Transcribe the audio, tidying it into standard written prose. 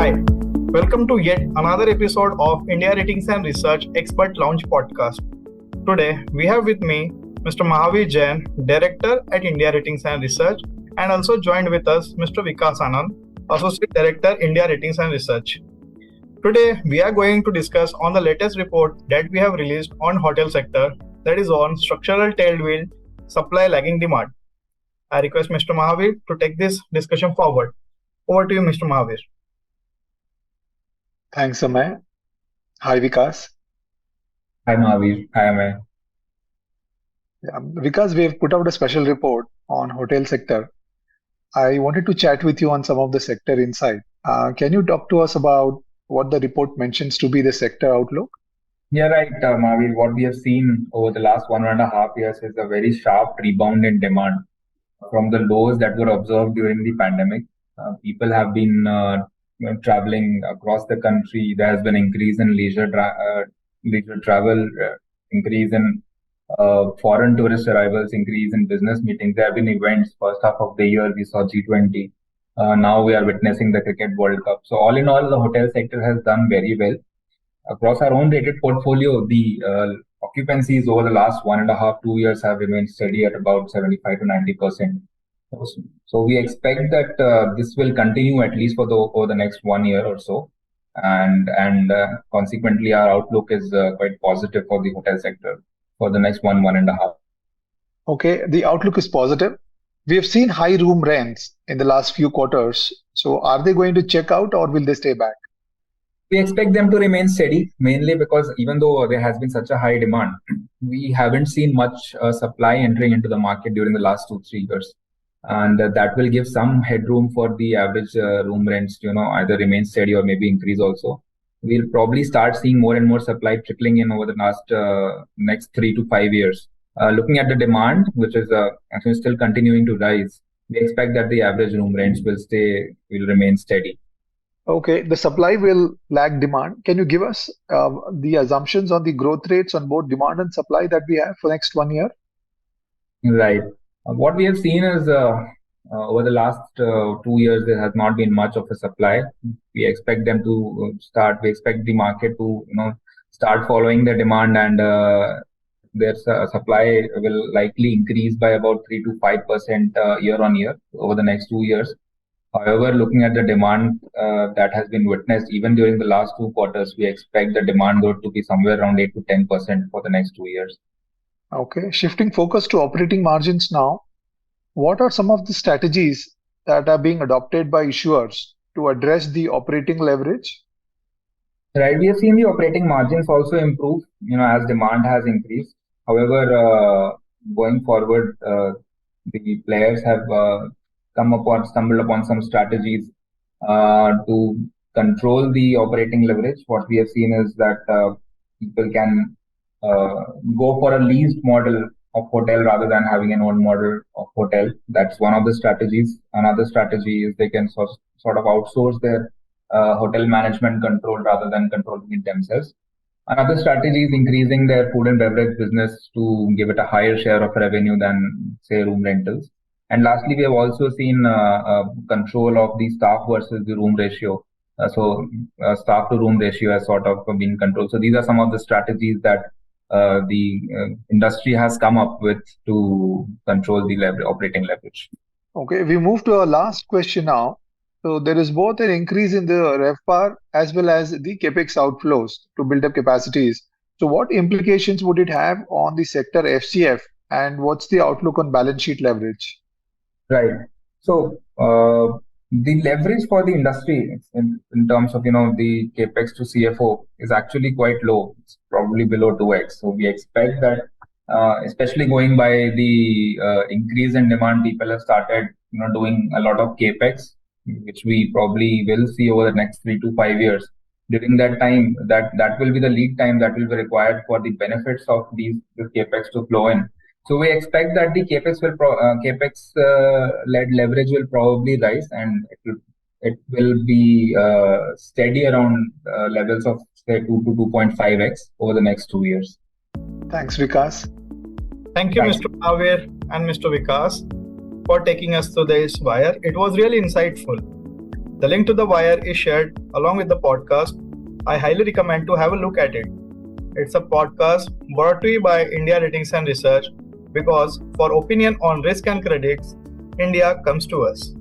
Hi, welcome to yet another episode of India Ratings and Research Expert Lounge podcast. Today, we have with me Mr. Mahaveer Jain, Director at India Ratings and Research, and also joined with us Mr. Vikas Anand, Associate Director, India Ratings and Research. Today, we are going to discuss on the latest report that we have released on hotel sector, that is on structural tailwind, supply lagging demand. I request Mr. Mahaveer to take this discussion forward. Over to you, Mr. Mahaveer. Thanks, Amay. Hi, Vikas. Hi Mahaveer. Hi Amay. Vikas, we have put out a special report on hotel sector. I wanted to chat with you on some of the sector insight. Can you talk to us about what the report mentions to be the sector outlook? Yeah, right, Mahaveer. What we have seen over the last 1.5 years is a very sharp rebound in demand from the lows that were observed during the pandemic. People have been traveling across the country. There has been increase in leisure travel, increase in foreign tourist arrivals, increase in business meetings. There have been events. First half of the year, we saw G20. Now we are witnessing the Cricket World Cup. So all in all, the hotel sector has done very well. Across our own rated portfolio, the occupancies over the last 1.5-2 years have remained steady at about 75 to 90%. So we expect that this will continue at least for over the next 1 year or so, and consequently our outlook is quite positive for the hotel sector for the next 1.5. Okay, the outlook is positive. We have seen high room rents in the last few quarters. So are they going to check out or will they stay back? We expect them to remain steady, mainly because even though there has been such a high demand, we haven't seen much supply entering into the market during the last 2-3 years. And that will give some headroom for the average room rents to either remain steady or maybe increase also. We'll probably start seeing more and more supply trickling in over the next 3 to 5 years. Looking at the demand, which is actually still continuing to rise, we expect that the average room rents will remain steady. Okay, the supply will lag demand. Can you give us the assumptions on the growth rates on both demand and supply that we have for next 1 year? Right. What we have seen is over the last 2 years, there has not been much of a supply. We expect them to we expect the market to start following the demand, and their supply will likely increase by about 3 to 5% year on year over the next 2 years. However, looking at the demand that has been witnessed even during the last 2 quarters, we expect the demand growth to be somewhere around 8 to 10% for the next 2 years. Okay, shifting focus to operating margins now. What are some of the strategies that are being adopted by issuers to address the operating leverage? Right, we have seen the operating margins also improve, as demand has increased. However, going forward, the players have stumbled upon some strategies to control the operating leverage. What we have seen is that people can go for a leased model of hotel rather than having an own model of hotel. That's one of the strategies. Another strategy is they can sort of outsource their hotel management control rather than controlling it themselves. Another strategy is increasing their food and beverage business to give it a higher share of revenue than, say, room rentals. And lastly, we have also seen control of the staff versus the room ratio. So staff to room ratio has sort of been controlled. So these are some of the strategies that the industry has come up with to control the operating leverage. Okay, we move to our last question now. So there is both an increase in the RevPAR as well as the capex outflows to build up capacities. So what implications would it have on the sector FCF, and what's the outlook on balance sheet leverage? Right. So the leverage for the industry in terms of the capex to CFO is actually quite low. It's probably below 2x. So we expect that, especially going by the increase in demand, people have started doing a lot of capex, which we probably will see over the next 3 to 5 years. During that time, that will be the lead time that will be required for the benefits of this capex to flow in. So we expect that the capex led leverage will probably rise, and it will be steady around levels of say 2 to 2.5x over the next 2 years. Thanks, Vikas. Thank you, Mr. Mahaveer and Mr. Vikas, for taking us through this wire. It was really insightful. The link to the wire is shared along with the podcast. I highly recommend to have a look at it. It's a podcast brought to you by India Ratings and Research because for opinion on risk and credits, India comes to us.